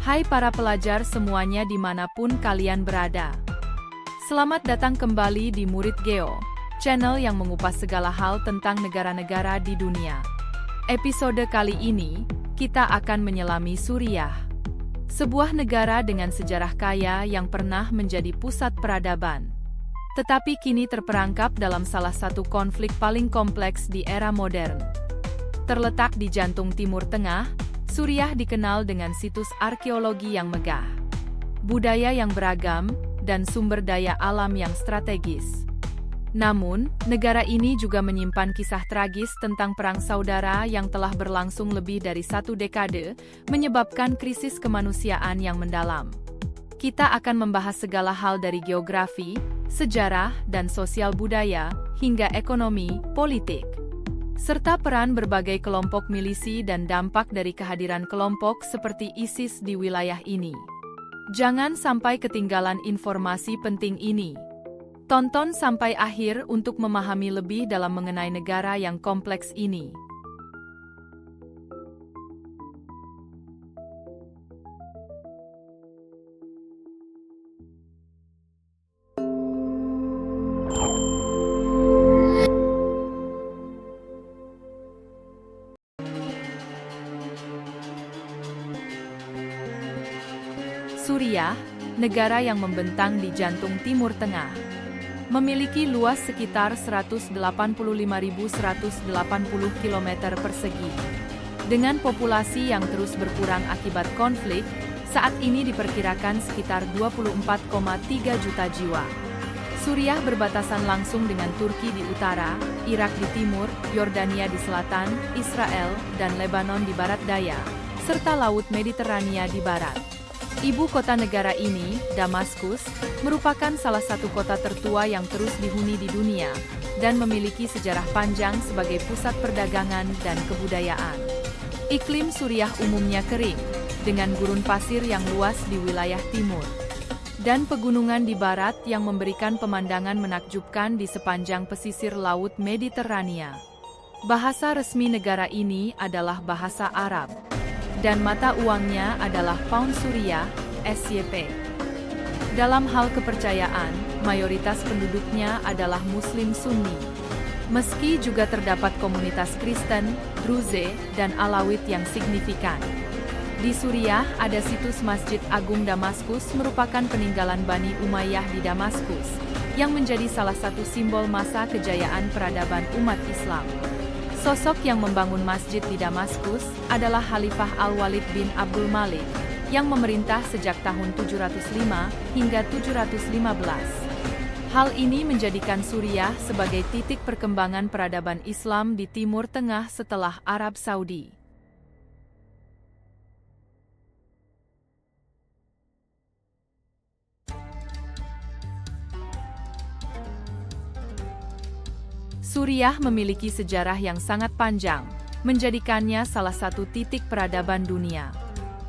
Hai para pelajar semuanya dimanapun kalian berada. Selamat datang kembali di Murid Geo, channel yang mengupas segala hal tentang negara-negara di dunia. Episode kali ini, kita akan menyelami Suriah. Sebuah negara dengan sejarah kaya yang pernah menjadi pusat peradaban. Tetapi kini terperangkap dalam salah satu konflik paling kompleks di era modern. Terletak di jantung Timur Tengah, Suriah dikenal dengan situs arkeologi yang megah, budaya yang beragam, dan sumber daya alam yang strategis. Namun, negara ini juga menyimpan kisah tragis tentang perang saudara yang telah berlangsung lebih dari 1 dekade, menyebabkan krisis kemanusiaan yang mendalam. Kita akan membahas segala hal dari geografi, sejarah, dan sosial budaya, hingga ekonomi, politik, serta peran berbagai kelompok milisi dan dampak dari kehadiran kelompok seperti ISIS di wilayah ini. Jangan sampai ketinggalan informasi penting ini. Tonton sampai akhir untuk memahami lebih dalam mengenai negara yang kompleks ini. Suriah, negara yang membentang di jantung Timur Tengah, memiliki luas sekitar 185.180 km persegi. Dengan populasi yang terus berkurang akibat konflik, saat ini diperkirakan sekitar 24,3 juta jiwa. Suriah berbatasan langsung dengan Turki di utara, Irak di timur, Yordania di selatan, Israel, dan Lebanon di barat daya, serta Laut Mediterania di barat. Ibu kota negara ini, Damaskus, merupakan salah satu kota tertua yang terus dihuni di dunia, dan memiliki sejarah panjang sebagai pusat perdagangan dan kebudayaan. Iklim Suriah umumnya kering, dengan gurun pasir yang luas di wilayah timur, dan pegunungan di barat yang memberikan pemandangan menakjubkan di sepanjang pesisir Laut Mediterania. Bahasa resmi negara ini adalah bahasa Arab, dan mata uangnya adalah Pound Suriah, SYP. Dalam hal kepercayaan, mayoritas penduduknya adalah Muslim Sunni. Meski juga terdapat komunitas Kristen, Druze, dan Alawit yang signifikan. Di Suriah ada situs Masjid Agung Damaskus merupakan peninggalan Bani Umayyah di Damaskus, yang menjadi salah satu simbol masa kejayaan peradaban umat Islam. Sosok yang membangun masjid di Damaskus adalah Khalifah Al-Walid bin Abdul Malik, yang memerintah sejak tahun 705 hingga 715. Hal ini menjadikan Suriah sebagai titik perkembangan peradaban Islam di Timur Tengah setelah Arab Saudi. Suriah memiliki sejarah yang sangat panjang, menjadikannya salah satu titik peradaban dunia.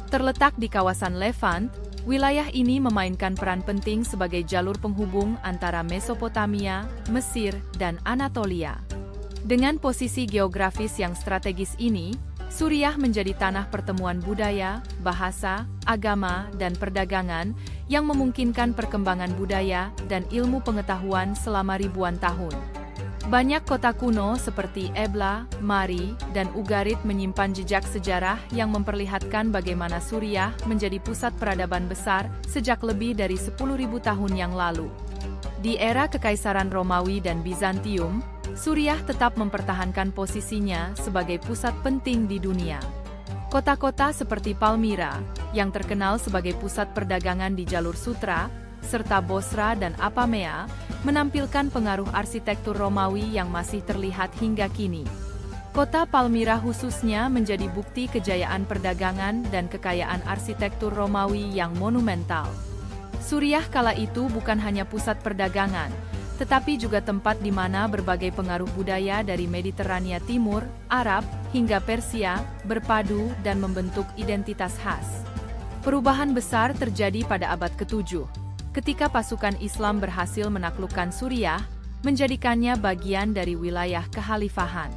Terletak di kawasan Levant, wilayah ini memainkan peran penting sebagai jalur penghubung antara Mesopotamia, Mesir, dan Anatolia. Dengan posisi geografis yang strategis ini, Suriah menjadi tanah pertemuan budaya, bahasa, agama, dan perdagangan yang memungkinkan perkembangan budaya dan ilmu pengetahuan selama ribuan tahun. Banyak kota kuno seperti Ebla, Mari, dan Ugarit menyimpan jejak sejarah yang memperlihatkan bagaimana Suriah menjadi pusat peradaban besar sejak lebih dari 10.000 tahun yang lalu. Di era Kekaisaran Romawi dan Bizantium, Suriah tetap mempertahankan posisinya sebagai pusat penting di dunia. Kota-kota seperti Palmyra, yang terkenal sebagai pusat perdagangan di jalur Sutra, serta Bosra dan Apamea, menampilkan pengaruh arsitektur Romawi yang masih terlihat hingga kini. Kota Palmyra khususnya menjadi bukti kejayaan perdagangan dan kekayaan arsitektur Romawi yang monumental. Suriah kala itu bukan hanya pusat perdagangan, tetapi juga tempat di mana berbagai pengaruh budaya dari Mediterania Timur, Arab, hingga Persia, berpadu dan membentuk identitas khas. Perubahan besar terjadi pada abad ke-7. Ketika pasukan Islam berhasil menaklukkan Suriah, menjadikannya bagian dari wilayah kekhalifahan.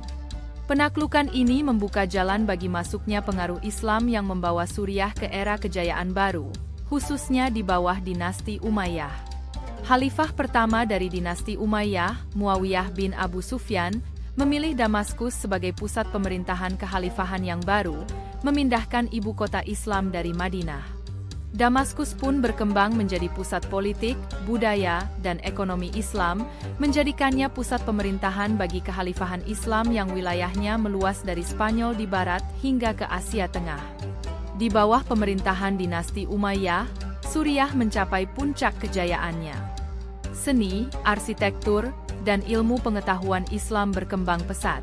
Penaklukan ini membuka jalan bagi masuknya pengaruh Islam yang membawa Suriah ke era kejayaan baru, khususnya di bawah dinasti Umayyah. Khalifah pertama dari dinasti Umayyah, Muawiyah bin Abu Sufyan, memilih Damaskus sebagai pusat pemerintahan kekhalifahan yang baru, memindahkan ibu kota Islam dari Madinah. Damaskus pun berkembang menjadi pusat politik, budaya, dan ekonomi Islam, menjadikannya pusat pemerintahan bagi kekhalifahan Islam yang wilayahnya meluas dari Spanyol di barat hingga ke Asia Tengah. Di bawah pemerintahan dinasti Umayyah, Suriah mencapai puncak kejayaannya. Seni, arsitektur, dan ilmu pengetahuan Islam berkembang pesat.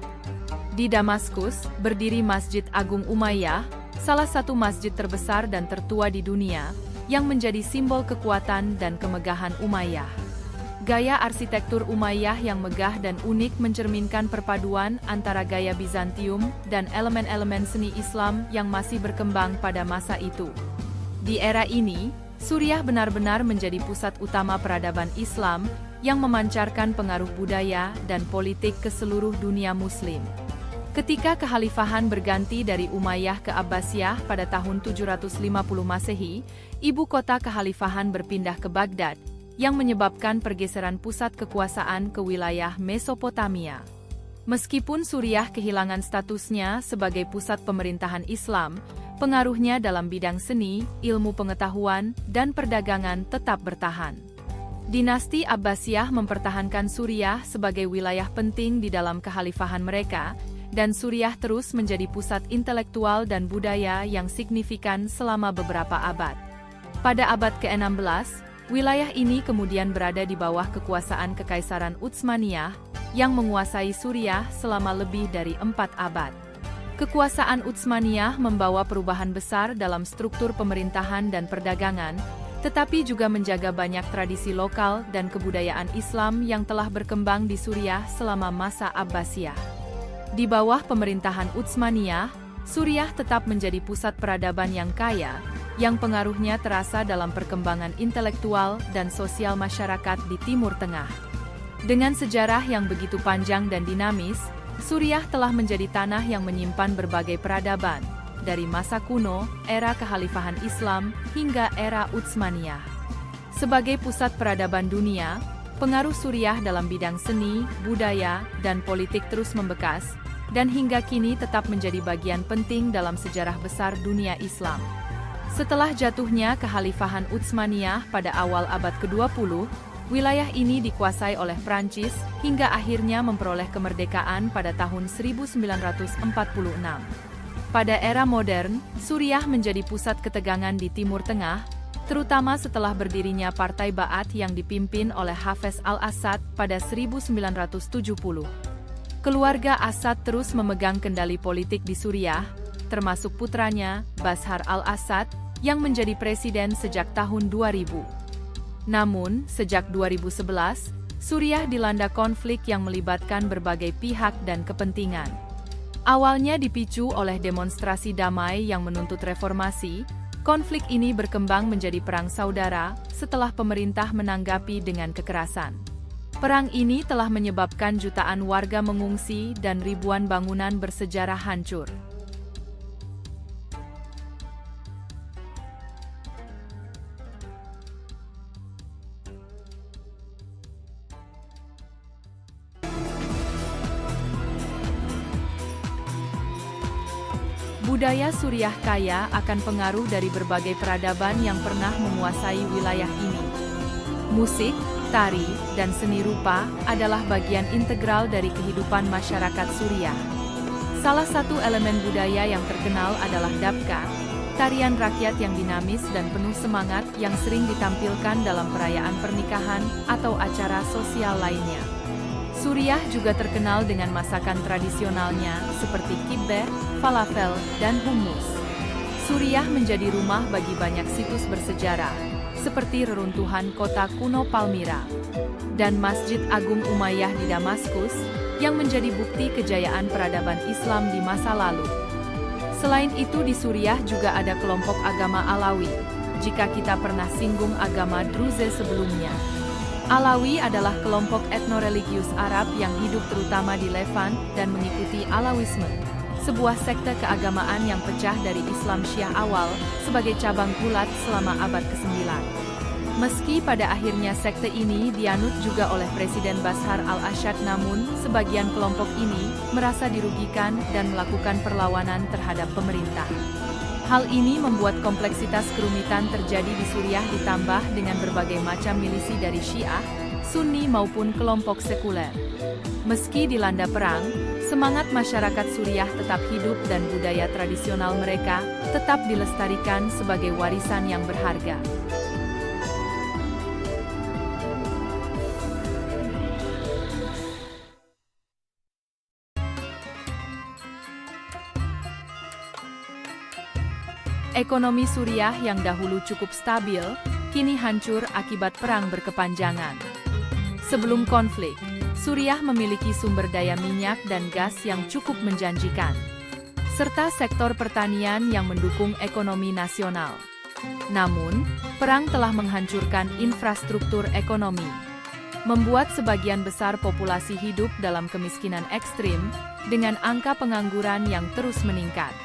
Di Damaskus, berdiri Masjid Agung Umayyah, salah satu masjid terbesar dan tertua di dunia, yang menjadi simbol kekuatan dan kemegahan Umayyah. Gaya arsitektur Umayyah yang megah dan unik mencerminkan perpaduan antara gaya Bizantium dan elemen-elemen seni Islam yang masih berkembang pada masa itu. Di era ini, Suriah benar-benar menjadi pusat utama peradaban Islam yang memancarkan pengaruh budaya dan politik ke seluruh dunia Muslim. Ketika kekhalifahan berganti dari Umayyah ke Abbasiyah pada tahun 750 Masehi, ibu kota kekhalifahan berpindah ke Baghdad, yang menyebabkan pergeseran pusat kekuasaan ke wilayah Mesopotamia. Meskipun Suriah kehilangan statusnya sebagai pusat pemerintahan Islam, pengaruhnya dalam bidang seni, ilmu pengetahuan, dan perdagangan tetap bertahan. Dinasti Abbasiyah mempertahankan Suriah sebagai wilayah penting di dalam kekhalifahan mereka, dan Suriah terus menjadi pusat intelektual dan budaya yang signifikan selama beberapa abad. Pada abad ke-16, wilayah ini kemudian berada di bawah kekuasaan Kekaisaran Utsmaniyah, yang menguasai Suriah selama lebih dari 4 abad. Kekuasaan Utsmaniyah membawa perubahan besar dalam struktur pemerintahan dan perdagangan, tetapi juga menjaga banyak tradisi lokal dan kebudayaan Islam yang telah berkembang di Suriah selama masa Abbasiyah. Di bawah pemerintahan Utsmaniyah, Suriah tetap menjadi pusat peradaban yang kaya, yang pengaruhnya terasa dalam perkembangan intelektual dan sosial masyarakat di Timur Tengah. Dengan sejarah yang begitu panjang dan dinamis, Suriah telah menjadi tanah yang menyimpan berbagai peradaban, dari masa kuno, era kekhalifahan Islam, hingga era Utsmaniyah. Sebagai pusat peradaban dunia, pengaruh Suriah dalam bidang seni, budaya, dan politik terus membekas, dan hingga kini tetap menjadi bagian penting dalam sejarah besar dunia Islam. Setelah jatuhnya kekhalifahan Utsmaniyah pada awal abad ke-20, wilayah ini dikuasai oleh Prancis hingga akhirnya memperoleh kemerdekaan pada tahun 1946. Pada era modern, Suriah menjadi pusat ketegangan di Timur Tengah, terutama setelah berdirinya Partai Ba'ath yang dipimpin oleh Hafez al-Assad pada 1970. Keluarga Assad terus memegang kendali politik di Suriah, termasuk putranya, Bashar al-Assad, yang menjadi presiden sejak tahun 2000. Namun, sejak 2011, Suriah dilanda konflik yang melibatkan berbagai pihak dan kepentingan. Awalnya dipicu oleh demonstrasi damai yang menuntut reformasi, konflik ini berkembang menjadi perang saudara setelah pemerintah menanggapi dengan kekerasan. Perang ini telah menyebabkan jutaan warga mengungsi dan ribuan bangunan bersejarah hancur. Budaya Suriah kaya akan pengaruh dari berbagai peradaban yang pernah menguasai wilayah ini. Musik, tari, dan seni rupa adalah bagian integral dari kehidupan masyarakat Suriah. Salah satu elemen budaya yang terkenal adalah dabka, tarian rakyat yang dinamis dan penuh semangat yang sering ditampilkan dalam perayaan pernikahan atau acara sosial lainnya. Suriah juga terkenal dengan masakan tradisionalnya seperti kibbeh, falafel, dan hummus. Suriah menjadi rumah bagi banyak situs bersejarah, seperti reruntuhan kota kuno Palmyra, dan Masjid Agung Umayyah di Damaskus, yang menjadi bukti kejayaan peradaban Islam di masa lalu. Selain itu di Suriah juga ada kelompok agama Alawi, jika kita pernah singgung agama Druze sebelumnya. Alawi adalah kelompok etnoreligius Arab yang hidup terutama di Levant dan mengikuti Alawisme, sebuah sekte keagamaan yang pecah dari Islam Syiah awal sebagai cabang gulat selama abad ke-9. Meski pada akhirnya sekte ini dianut juga oleh Presiden Bashar al-Assad, namun sebagian kelompok ini merasa dirugikan dan melakukan perlawanan terhadap pemerintah. Hal ini membuat kompleksitas kerumitan terjadi di Suriah ditambah dengan berbagai macam milisi dari Syiah, Sunni maupun kelompok sekuler. Meski dilanda perang, semangat masyarakat Suriah tetap hidup dan budaya tradisional mereka tetap dilestarikan sebagai warisan yang berharga. Ekonomi Suriah yang dahulu cukup stabil, kini hancur akibat perang berkepanjangan. Sebelum konflik, Suriah memiliki sumber daya minyak dan gas yang cukup menjanjikan, serta sektor pertanian yang mendukung ekonomi nasional. Namun, perang telah menghancurkan infrastruktur ekonomi, membuat sebagian besar populasi hidup dalam kemiskinan ekstrim, dengan angka pengangguran yang terus meningkat.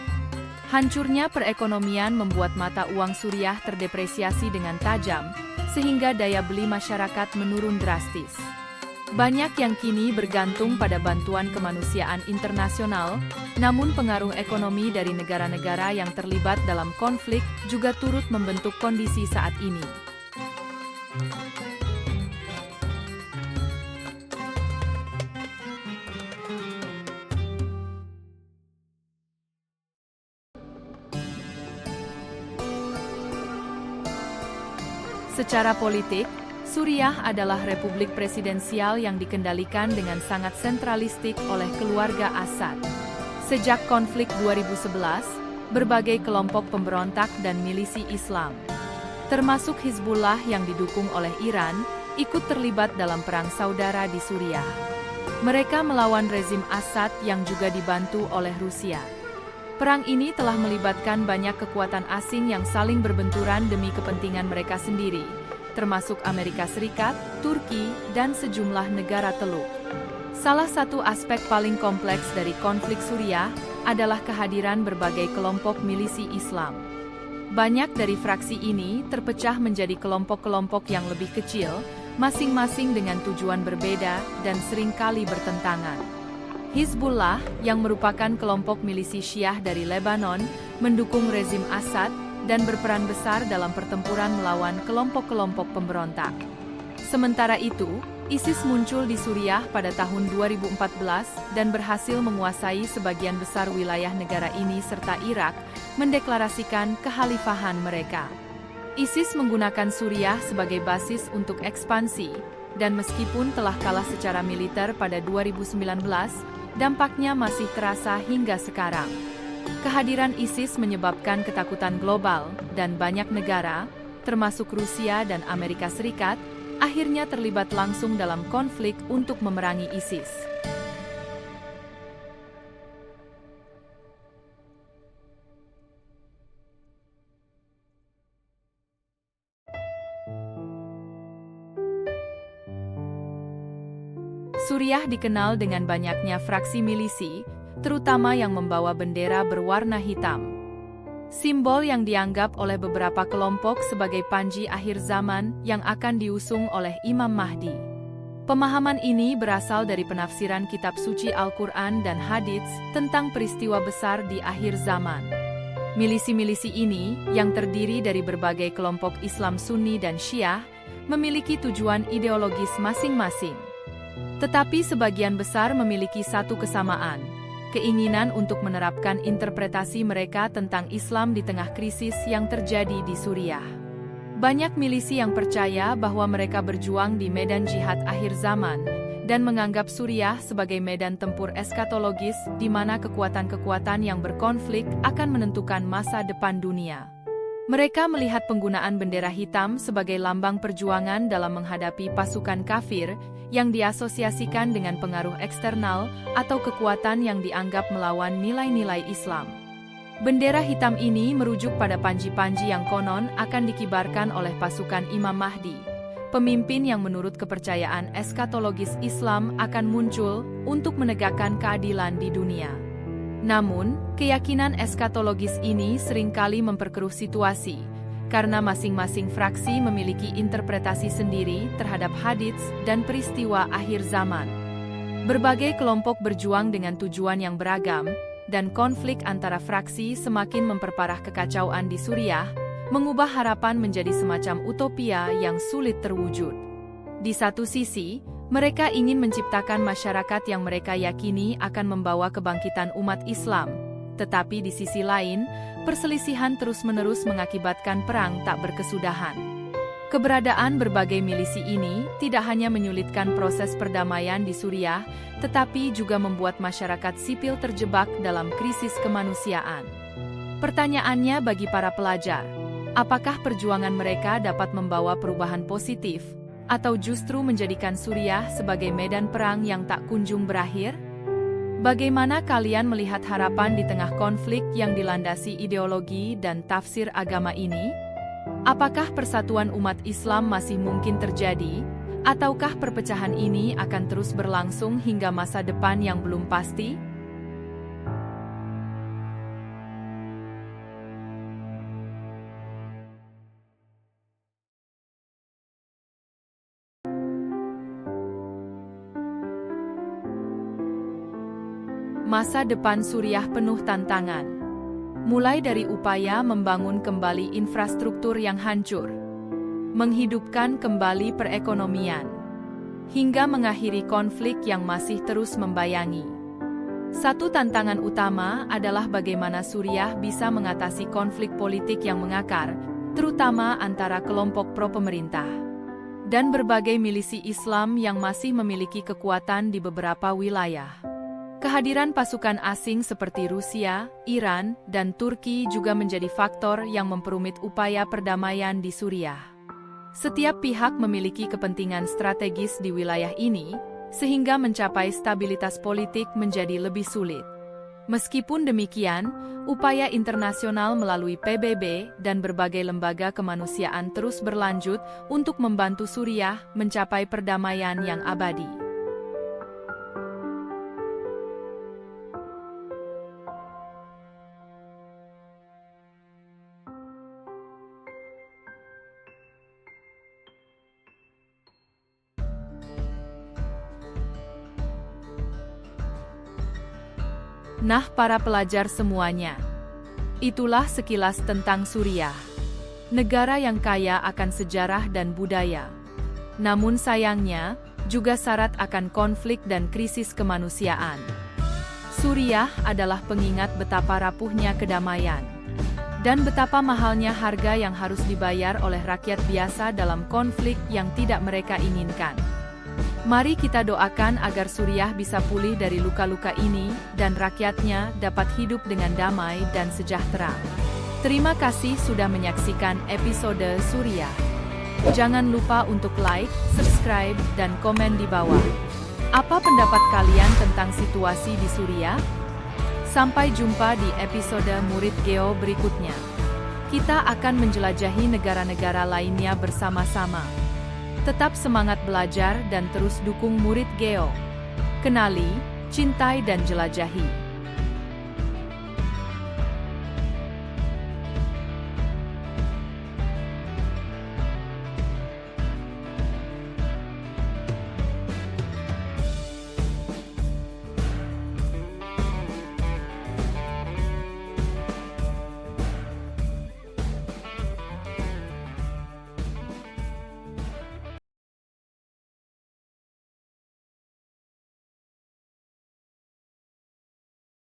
Hancurnya perekonomian membuat mata uang Suriah terdepresiasi dengan tajam, sehingga daya beli masyarakat menurun drastis. Banyak yang kini bergantung pada bantuan kemanusiaan internasional, namun pengaruh ekonomi dari negara-negara yang terlibat dalam konflik juga turut membentuk kondisi saat ini. Secara politik, Suriah adalah republik presidensial yang dikendalikan dengan sangat sentralistik oleh keluarga Assad. Sejak konflik 2011, berbagai kelompok pemberontak dan milisi Islam, termasuk Hizbullah yang didukung oleh Iran, ikut terlibat dalam perang saudara di Suriah. Mereka melawan rezim Assad yang juga dibantu oleh Rusia. Perang ini telah melibatkan banyak kekuatan asing yang saling berbenturan demi kepentingan mereka sendiri, termasuk Amerika Serikat, Turki, dan sejumlah negara Teluk. Salah satu aspek paling kompleks dari konflik Suriah adalah kehadiran berbagai kelompok milisi Islam. Banyak dari fraksi ini terpecah menjadi kelompok-kelompok yang lebih kecil, masing-masing dengan tujuan berbeda dan seringkali bertentangan. Hizbullah, yang merupakan kelompok milisi Syiah dari Lebanon, mendukung rezim Assad dan berperan besar dalam pertempuran melawan kelompok-kelompok pemberontak. Sementara itu, ISIS muncul di Suriah pada tahun 2014 dan berhasil menguasai sebagian besar wilayah negara ini serta Irak, mendeklarasikan kekhalifahan mereka. ISIS menggunakan Suriah sebagai basis untuk ekspansi, dan meskipun telah kalah secara militer pada 2019, dampaknya masih terasa hingga sekarang. Kehadiran ISIS menyebabkan ketakutan global, dan banyak negara, termasuk Rusia dan Amerika Serikat, akhirnya terlibat langsung dalam konflik untuk memerangi ISIS. Suriah dikenal dengan banyaknya fraksi milisi, terutama yang membawa bendera berwarna hitam. Simbol yang dianggap oleh beberapa kelompok sebagai panji akhir zaman yang akan diusung oleh Imam Mahdi. Pemahaman ini berasal dari penafsiran kitab suci Al-Quran dan Hadits tentang peristiwa besar di akhir zaman. Milisi-milisi ini, yang terdiri dari berbagai kelompok Islam Sunni dan Syiah, memiliki tujuan ideologis masing-masing. Tetapi sebagian besar memiliki satu kesamaan, keinginan untuk menerapkan interpretasi mereka tentang Islam di tengah krisis yang terjadi di Suriah. Banyak milisi yang percaya bahwa mereka berjuang di medan jihad akhir zaman, dan menganggap Suriah sebagai medan tempur eskatologis di mana kekuatan-kekuatan yang berkonflik akan menentukan masa depan dunia. Mereka melihat penggunaan bendera hitam sebagai lambang perjuangan dalam menghadapi pasukan kafir, yang diasosiasikan dengan pengaruh eksternal atau kekuatan yang dianggap melawan nilai-nilai Islam. Bendera hitam ini merujuk pada panji-panji yang konon akan dikibarkan oleh pasukan Imam Mahdi, pemimpin yang menurut kepercayaan eskatologis Islam akan muncul untuk menegakkan keadilan di dunia. Namun, keyakinan eskatologis ini seringkali memperkeruh situasi, karena masing-masing fraksi memiliki interpretasi sendiri terhadap hadits dan peristiwa akhir zaman. Berbagai kelompok berjuang dengan tujuan yang beragam, dan konflik antara fraksi semakin memperparah kekacauan di Suriah, mengubah harapan menjadi semacam utopia yang sulit terwujud. Di satu sisi, mereka ingin menciptakan masyarakat yang mereka yakini akan membawa kebangkitan umat Islam, tetapi di sisi lain, perselisihan terus-menerus mengakibatkan perang tak berkesudahan. Keberadaan berbagai milisi ini tidak hanya menyulitkan proses perdamaian di Suriah, tetapi juga membuat masyarakat sipil terjebak dalam krisis kemanusiaan. Pertanyaannya bagi para pelajar, apakah perjuangan mereka dapat membawa perubahan positif, atau justru menjadikan Suriah sebagai medan perang yang tak kunjung berakhir? Bagaimana kalian melihat harapan di tengah konflik yang dilandasi ideologi dan tafsir agama ini? Apakah persatuan umat Islam masih mungkin terjadi, ataukah perpecahan ini akan terus berlangsung hingga masa depan yang belum pasti? Masa depan Suriah penuh tantangan. Mulai dari upaya membangun kembali infrastruktur yang hancur, menghidupkan kembali perekonomian, hingga mengakhiri konflik yang masih terus membayangi. Satu tantangan utama adalah bagaimana Suriah bisa mengatasi konflik politik yang mengakar, terutama antara kelompok pro-pemerintah dan berbagai milisi Islam yang masih memiliki kekuatan di beberapa wilayah. Kehadiran pasukan asing seperti Rusia, Iran, dan Turki juga menjadi faktor yang memperumit upaya perdamaian di Suriah. Setiap pihak memiliki kepentingan strategis di wilayah ini, sehingga mencapai stabilitas politik menjadi lebih sulit. Meskipun demikian, upaya internasional melalui PBB dan berbagai lembaga kemanusiaan terus berlanjut untuk membantu Suriah mencapai perdamaian yang abadi. Nah, para pelajar semuanya, itulah sekilas tentang Suriah. Negara yang kaya akan sejarah dan budaya. Namun sayangnya, juga syarat akan konflik dan krisis kemanusiaan. Suriah adalah pengingat betapa rapuhnya kedamaian, dan betapa mahalnya harga yang harus dibayar oleh rakyat biasa dalam konflik yang tidak mereka inginkan. Mari kita doakan agar Suriah bisa pulih dari luka-luka ini, dan rakyatnya dapat hidup dengan damai dan sejahtera. Terima kasih sudah menyaksikan episode Suriah. Jangan lupa untuk like, subscribe, dan komen di bawah. Apa pendapat kalian tentang situasi di Suriah? Sampai jumpa di episode Murid Geo berikutnya. Kita akan menjelajahi negara-negara lainnya bersama-sama. Tetap semangat belajar dan terus dukung Murid Geo. Kenali, cintai dan jelajahi.